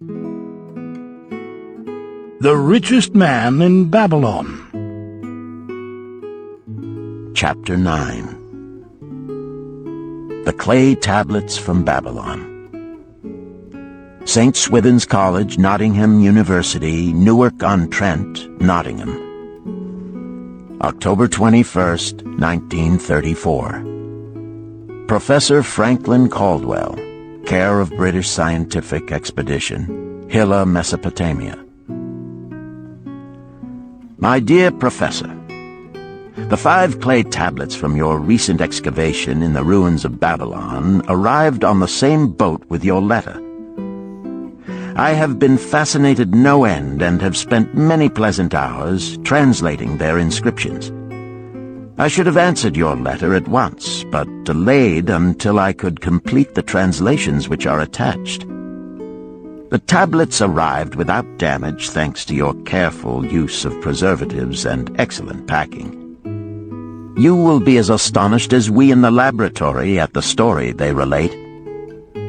The Richest Man in Babylon. Chapter 9. The Clay Tablets from Babylon. St. Swithin's College, Nottingham University, Newark-on-Trent, Nottingham. October 21st, 1934. Professor Franklin Caldwell, care of British Scientific Expedition, Hilla, Mesopotamia. My dear Professor, the 5 clay tablets from your recent excavation in the ruins of Babylon arrived on the same boat with your letter. I have been fascinated no end and have spent many pleasant hours translating their inscriptions. I should have answered your letter at once, but delayed until I could complete the translations which are attached. The tablets arrived without damage thanks to your careful use of preservatives and excellent packing. You will be as astonished as we in the laboratory at the story they relate.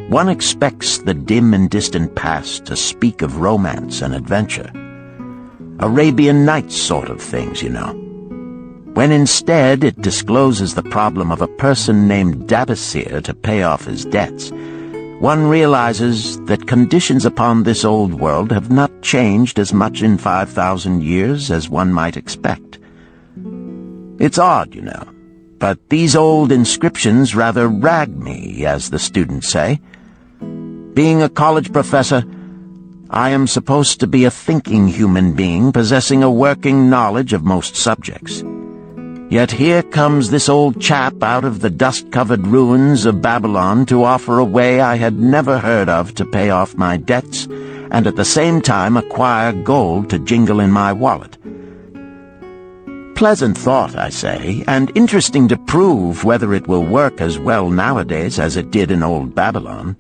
One expects the dim and distant past to speak of romance and adventure. Arabian Nights sort of things, you know. When instead it discloses the problem of a person named Dabasir to pay off his debts, one realizes that conditions upon this old world have not changed as much in 5,000 years as one might expect. It's odd, you know, but these old inscriptions rather rag me, as the students say. Being a college professor, I am supposed to be a thinking human being possessing a working knowledge of most subjects. Yet here comes this old chap out of the dust-covered ruins of Babylon to offer a way I had never heard of to pay off my debts, and at the same time acquire gold to jingle in my wallet. Pleasant thought, I say, and interesting to prove whether it will work as well nowadays as it did in old Babylon.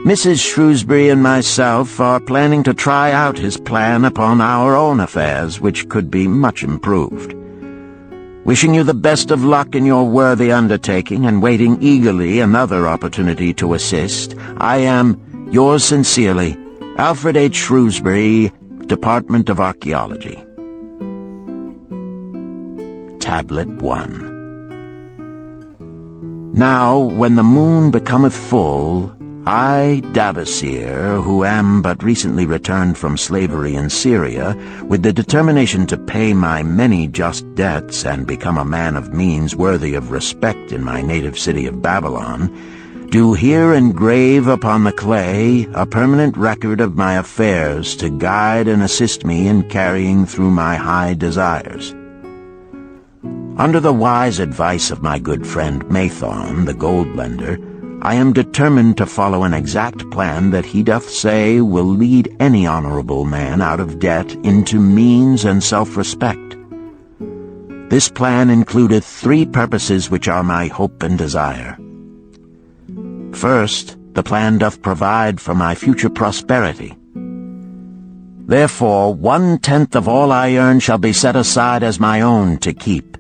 Mrs. Shrewsbury and myself are planning to try out his plan upon our own affairs, which could be much improved. Wishing you the best of luck in your worthy undertaking and waiting eagerly another opportunity to assist, I am, yours sincerely, Alfred H. Shrewsbury, Department of Archaeology. Tablet 1. Now, when the moon becometh full, I, Dabasir, who am but recently returned from slavery in Syria, with the determination to pay my many just debts and become a man of means worthy of respect in my native city of Babylon, do here engrave upon the clay a permanent record of my affairs to guide and assist me in carrying through my high desires. Under the wise advice of my good friend Mathon, the gold-lender, I am determined to follow an exact plan that he doth say will lead any honorable man out of debt into means and self-respect. This plan includeth 3 purposes which are my hope and desire. First, the plan doth provide for my future prosperity. Therefore 1/10 of all I earn shall be set aside as my own to keep.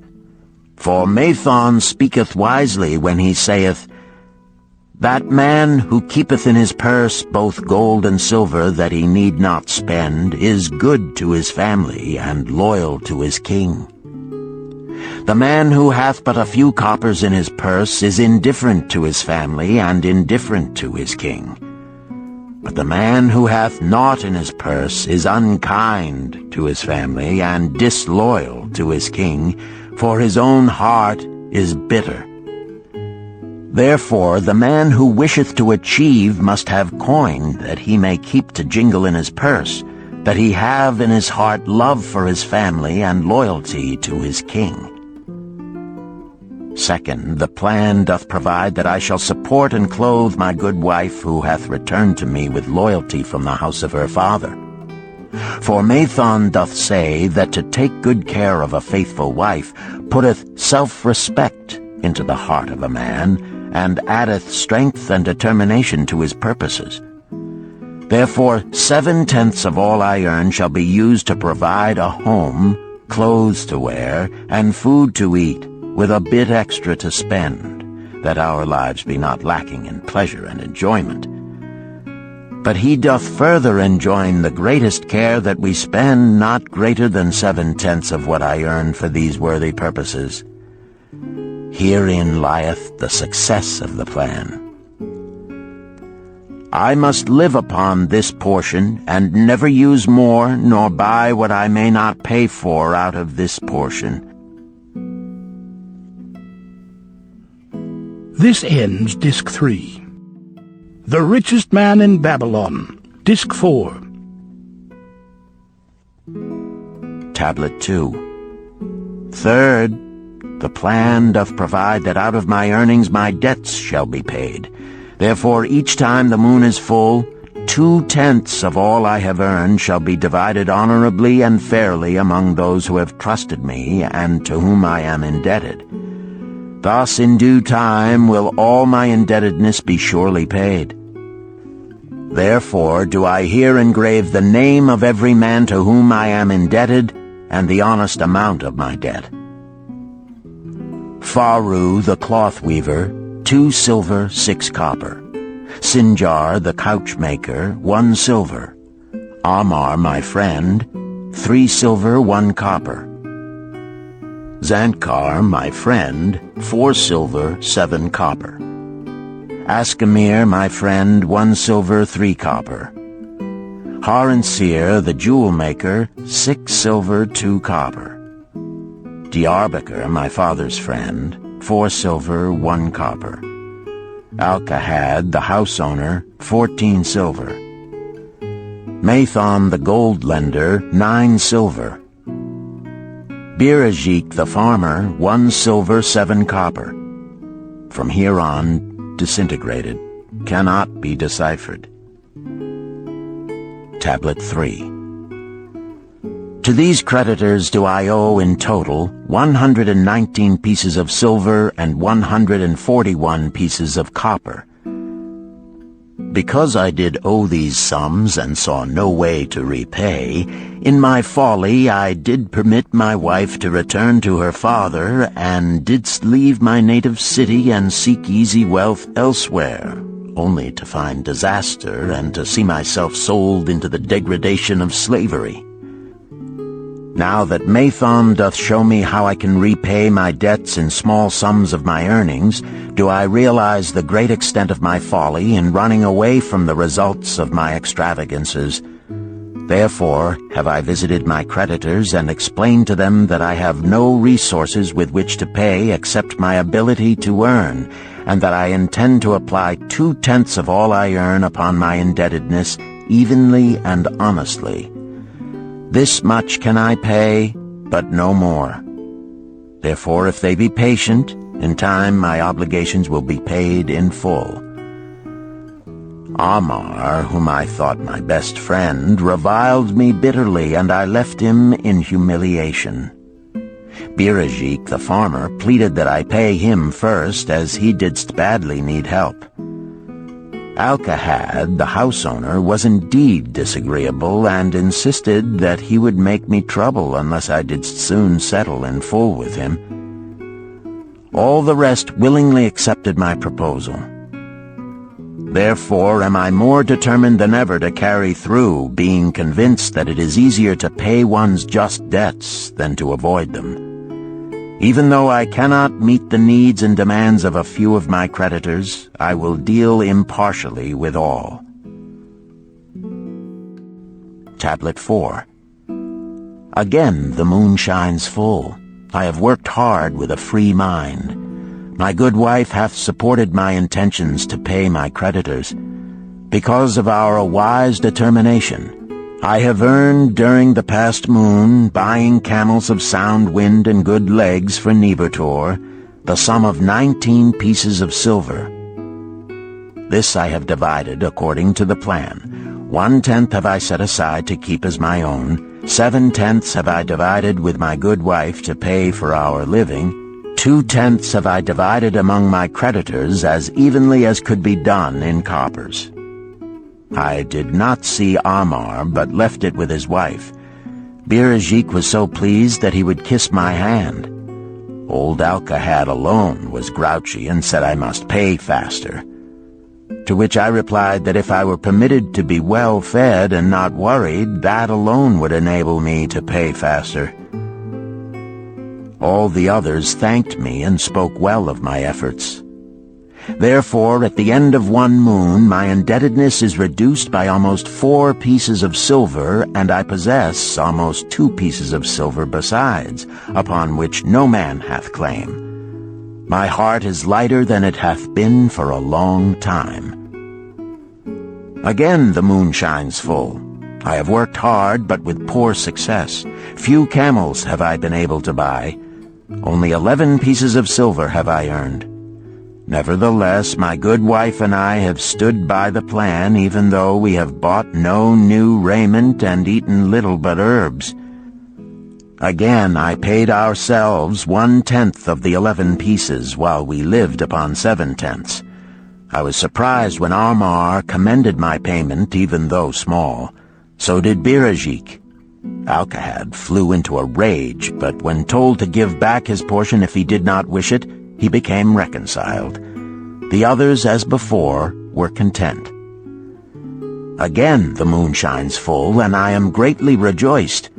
For Mathon speaketh wisely when he saith, "That man who keepeth in his purse both gold and silver that he need not spend is good to his family and loyal to his king. The man who hath but a few coppers in his purse is indifferent to his family and indifferent to his king. But the man who hath naught in his purse is unkind to his family and disloyal to his king, for his own heart is bitter. Therefore the man who wisheth to achieve must have coin that he may keep to jingle in his purse, that he have in his heart love for his family and loyalty to his king. Second, the plan doth provide that I shall support and clothe my good wife who hath returned to me with loyalty from the house of her father. For Mathon doth say that to take good care of a faithful wife putteth self-respect into the heart of a man, and addeth strength and determination to his purposes. Therefore 7/10 of all I earn shall be used to provide a home, clothes to wear, and food to eat, with a bit extra to spend, that our lives be not lacking in pleasure and enjoyment. But he doth further enjoin the greatest care that we spend not greater than 7/10 of what I earn for these worthy purposes. Herein lieth the success of the plan. I must live upon this portion, and never use more, nor buy what I may not pay for out of this portion. This ends Disc 3. The Richest Man in Babylon, Disc 4. Tablet 2. Third, the plan doth provide that out of my earnings my debts shall be paid. Therefore each time the moon is full, 2/10 of all I have earned shall be divided honorably and fairly among those who have trusted me and to whom I am indebted. Thus in due time will all my indebtedness be surely paid. Therefore do I here engrave the name of every man to whom I am indebted, and the honest amount of my debt. Faru the cloth weaver, 2 silver, 6 copper. Sinjar the couch maker, 1 silver. Amar my friend, 3 silver, 1 copper. Zankar my friend, 4 silver, 7 copper. Askamir my friend, 1 silver, 3 copper. Haransir the jewel maker, 6 silver, 2 copper. Diarbakir my father's friend, 4 silver, 1 copper. Alkahad the house owner, 14 silver. Mathon the gold lender, 9 silver. Birajik the farmer, 1 silver, 7 copper. From here on, disintegrated, cannot be deciphered. Tablet 3. To these creditors do I owe in total 119 pieces of silver and 141 pieces of copper. Because I did owe these sums and saw no way to repay, in my folly I did permit my wife to return to her father, and didst leave my native city and seek easy wealth elsewhere, only to find disaster and to see myself sold into the degradation of slavery. Now that Mathon doth show me how I can repay my debts in small sums of my earnings, do I realize the great extent of my folly in running away from the results of my extravagances. Therefore have I visited my creditors and explained to them that I have no resources with which to pay except my ability to earn, and that I intend to apply 2/10 of all I earn upon my indebtedness evenly and honestly. This much can I pay, but no more. Therefore, if they be patient, in time my obligations will be paid in full. Amar, whom I thought my best friend, reviled me bitterly, and I left him in humiliation. Birajik, the farmer, pleaded that I pay him first, as he didst badly need help. Alkahad, the house owner, was indeed disagreeable, and insisted that he would make me trouble unless I didst soon settle in full with him. All the rest willingly accepted my proposal. Therefore am I more determined than ever to carry through, being convinced that it is easier to pay one's just debts than to avoid them. Even though I cannot meet the needs and demands of a few of my creditors, I will deal impartially with all. Tablet 4. Again the moon shines full. I have worked hard with a free mind. My good wife hath supported my intentions to pay my creditors. Because of our wise determination, I have earned during the past moon, buying camels of sound wind and good legs for Nebertor, the sum of 19 pieces of silver. This I have divided according to the plan. 1/10 have I set aside to keep as my own, 7/10 have I divided with my good wife to pay for our living, 2/10 have I divided among my creditors as evenly as could be done in coppers. I did not see Amar, but left it with his wife. Birajik was so pleased that he would kiss my hand. Old Alkahad alone was grouchy and said I must pay faster. To which I replied that if I were permitted to be well fed and not worried, that alone would enable me to pay faster. All the others thanked me and spoke well of my efforts. Therefore, at the end of one moon, my indebtedness is reduced by almost 4 pieces of silver, and I possess almost 2 pieces of silver besides, upon which no man hath claim. My heart is lighter than it hath been for a long time. Again the moon shines full. I have worked hard, but with poor success. Few camels have I been able to buy. Only 11 pieces of silver have I earned. Nevertheless, my good wife and I have stood by the plan, even though we have bought no new raiment and eaten little but herbs. Again I paid ourselves 1/10 of the 11 pieces, while we lived upon 7/10. I was surprised when Amar commended my payment, even though small. So did Birajik. Alcahad flew into a rage, but when told to give back his portion if he did not wish it, he became reconciled. The others, as before, were content. Again the moon shines full, and I am greatly rejoiced.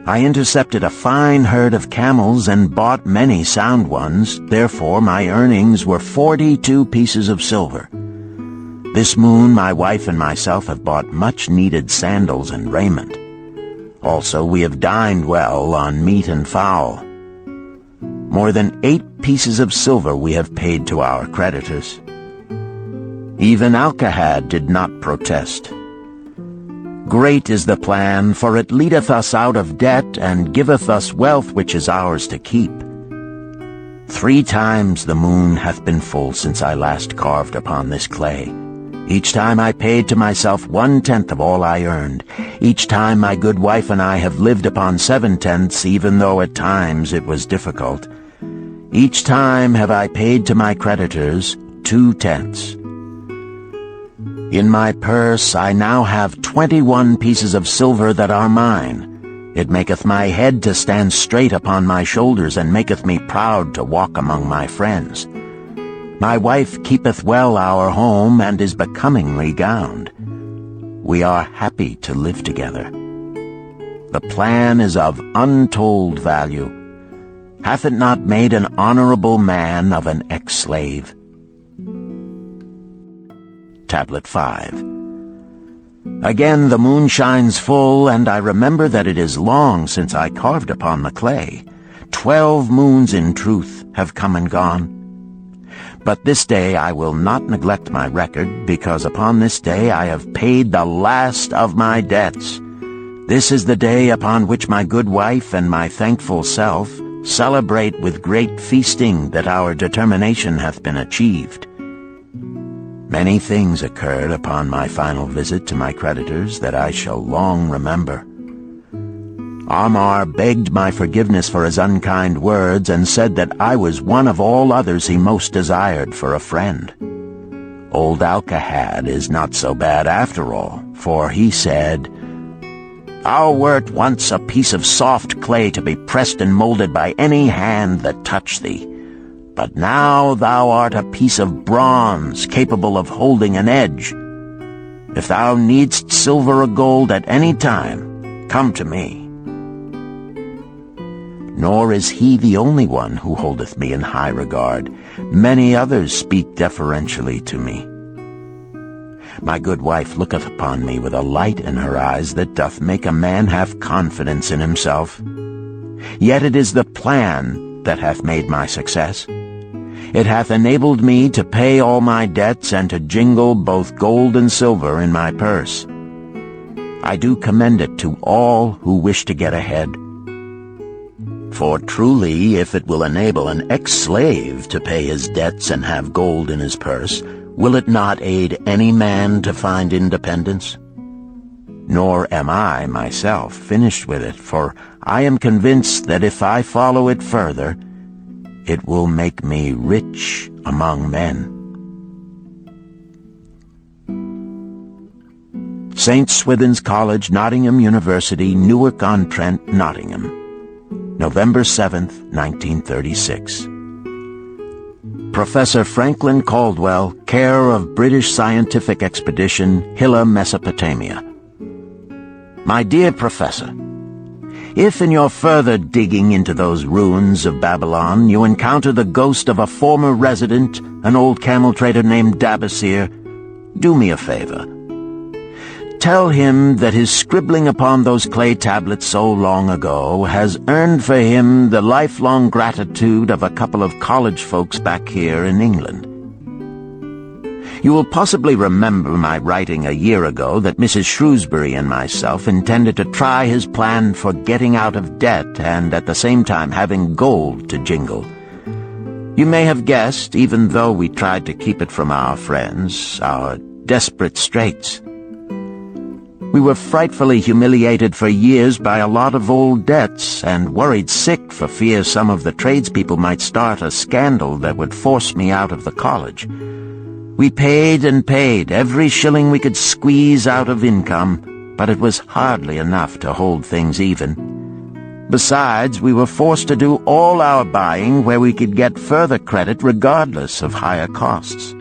I intercepted a fine herd of camels and bought many sound ones, therefore my earnings were 42 pieces of silver. This moon my wife and myself have bought much-needed sandals and raiment. Also we have dined well on meat and fowl. More than 8 pieces of silver we have paid to our creditors. Even Alcahad did not protest. Great is the plan, for it leadeth us out of debt, and giveth us wealth which is ours to keep. 3 times the moon hath been full since I last carved upon this clay. Each time I paid to myself 1/10 of all I earned. Each time my good wife and I have lived upon 7/10, even though at times it was difficult. Each time have I paid to my creditors 2/10. In my purse I now have 21 pieces of silver that are mine. It maketh my head to stand straight upon my shoulders, and maketh me proud to walk among my friends. My wife keepeth well our home, and is becomingly gowned. We are happy to live together. The plan is of untold value. Hath it not made an honorable man of an ex-slave? Tablet 5. Again the moon shines full, and I remember that it is long since I carved upon the clay. 12 moons in truth have come and gone. But this day I will not neglect my record, because upon this day I have paid the last of my debts. This is the day upon which my good wife and my thankful self celebrate with great feasting that our determination hath been achieved. Many things occurred upon my final visit to my creditors that I shall long remember. Amar begged my forgiveness for his unkind words, and said that I was one of all others he most desired for a friend. Old Alcahad is not so bad after all, for he said, "Thou wert once a piece of soft clay to be pressed and molded by any hand that touched thee. But now thou art a piece of bronze capable of holding an edge. If thou needst silver or gold at any time, come to me." Nor is he the only one who holdeth me in high regard. Many others speak deferentially to me. My good wife looketh upon me with a light in her eyes that doth make a man have confidence in himself. Yet it is the plan that hath made my success. It hath enabled me to pay all my debts, and to jingle both gold and silver in my purse. I do commend it to all who wish to get ahead. For truly, if it will enable an ex-slave to pay his debts and have gold in his purse, will it not aid any man to find independence? Nor am I myself finished with it, for I am convinced that if I follow it further, it will make me rich among men. St. Swithin's College, Nottingham University, Newark-on-Trent, Nottingham, November 7th, 1936. Professor Franklin Caldwell, care of British Scientific Expedition, Hilla, Mesopotamia. My dear Professor, if in your further digging into those ruins of Babylon you encounter the ghost of a former resident, an old camel trader named Dabasir, do me a favor. Tell him that his scribbling upon those clay tablets so long ago has earned for him the lifelong gratitude of a couple of college folks back here in England. You will possibly remember my writing a year ago that Mrs. Shrewsbury and myself intended to try his plan for getting out of debt and at the same time having gold to jingle. You may have guessed, even though we tried to keep it from our friends, our desperate straits. We were frightfully humiliated for years by a lot of old debts and worried sick for fear some of the tradespeople might start a scandal that would force me out of the college. We paid and paid every shilling we could squeeze out of income, but it was hardly enough to hold things even. Besides, we were forced to do all our buying where we could get further credit regardless of higher costs.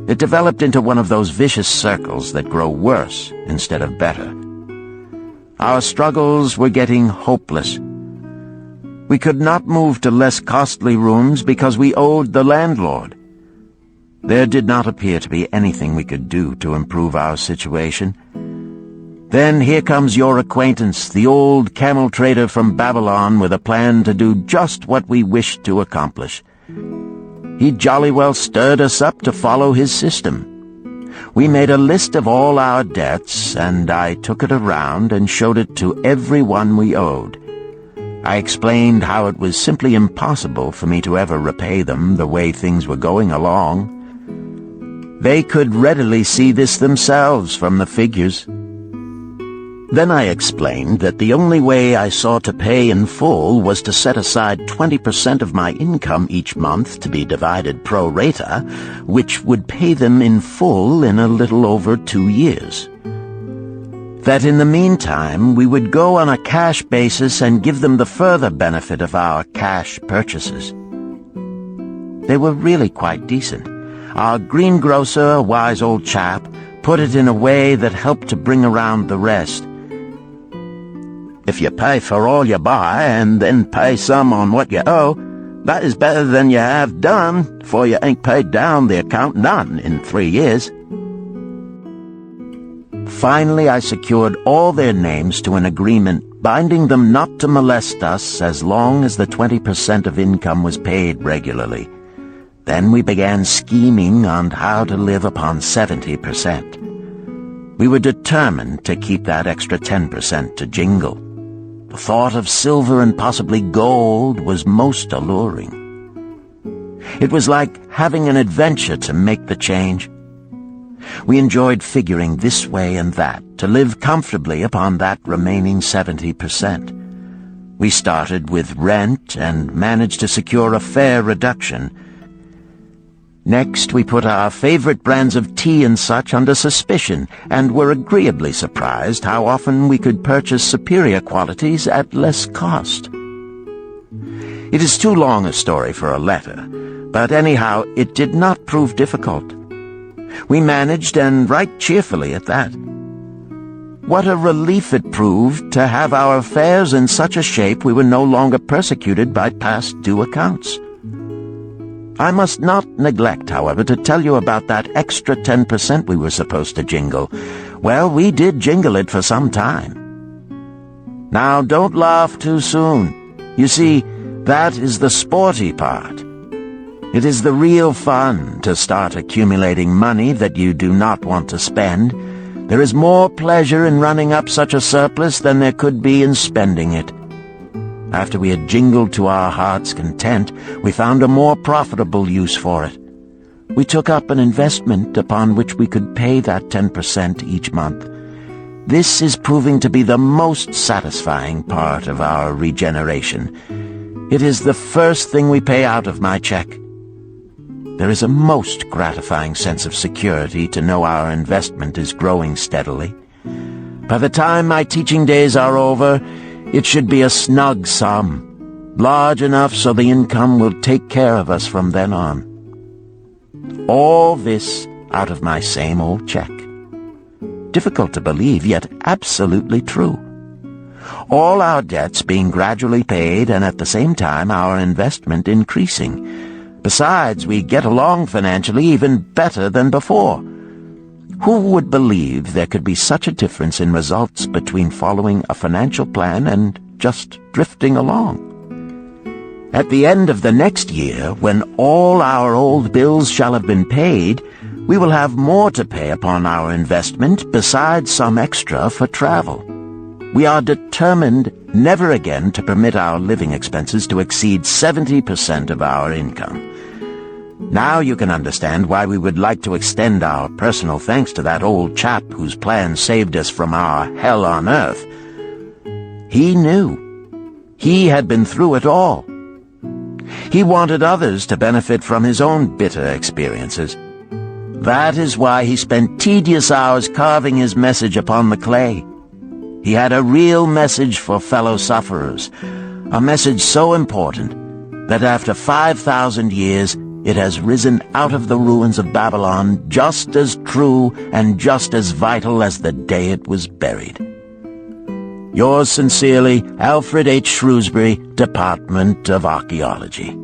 It developed into one of those vicious circles that grow worse instead of better. Our struggles were getting hopeless. We could not move to less costly rooms because we owed the landlord. There did not appear to be anything we could do to improve our situation. Then here comes your acquaintance, the old camel trader from Babylon, with a plan to do just what we wished to accomplish. He jolly well stirred us up to follow his system. We made a list of all our debts, and I took it around and showed it to everyone we owed. I explained how it was simply impossible for me to ever repay them the way things were going along. They could readily see this themselves from the figures. Then I explained that the only way I saw to pay in full was to set aside 20% of my income each month to be divided pro rata, which would pay them in full in a little over 2 years. That in the meantime we would go on a cash basis and give them the further benefit of our cash purchases. They were really quite decent. Our greengrocer, a wise old chap, put it in a way that helped to bring around the rest. If you pay for all you buy and then pay some on what you owe, that is better than you have done, for you ain't paid down the account none in 3 years. Finally, I secured all their names to an agreement binding them not to molest us as long as the 20% of income was paid regularly. Then we began scheming on how to live upon 70%. We were determined to keep that extra 10% to jingle. The thought of silver and possibly gold was most alluring. It was like having an adventure to make the change. We enjoyed figuring this way and that to live comfortably upon that remaining 70%. We started with rent and managed to secure a fair reduction. Next, we put our favorite brands of tea and such under suspicion, and were agreeably surprised how often we could purchase superior qualities at less cost. It is too long a story for a letter, but anyhow, it did not prove difficult. We managed, and right cheerfully at that. What a relief it proved to have our affairs in such a shape we were no longer persecuted by past due accounts. I must not neglect, however, to tell you about that extra 10% we were supposed to jingle. Well, we did jingle it for some time. Now, don't laugh too soon. You see, that is the sporty part. It is the real fun to start accumulating money that you do not want to spend. There is more pleasure in running up such a surplus than there could be in spending it. After we had jingled to our heart's content, we found a more profitable use for it. We took up an investment upon which we could pay that 10% each month. This is proving to be the most satisfying part of our regeneration. It is the first thing we pay out of my check. There is a most gratifying sense of security to know our investment is growing steadily. By the time my teaching days are over, it should be a snug sum, large enough so the income will take care of us from then on. All this out of my same old check. Difficult to believe, yet absolutely true. All our debts being gradually paid, and at the same time our investment increasing. Besides, we get along financially even better than before. Who would believe there could be such a difference in results between following a financial plan and just drifting along? At the end of the next year, when all our old bills shall have been paid, we will have more to pay upon our investment besides some extra for travel. We are determined never again to permit our living expenses to exceed 70% of our income. Now you can understand why we would like to extend our personal thanks to that old chap whose plan saved us from our hell on earth. He knew. He had been through it all. He wanted others to benefit from his own bitter experiences. That is why he spent tedious hours carving his message upon the clay. He had a real message for fellow sufferers, a message so important that after 5,000 years it has risen out of the ruins of Babylon just as true and just as vital as the day it was buried. Yours sincerely, Alfred H. Shrewsbury, Department of Archaeology.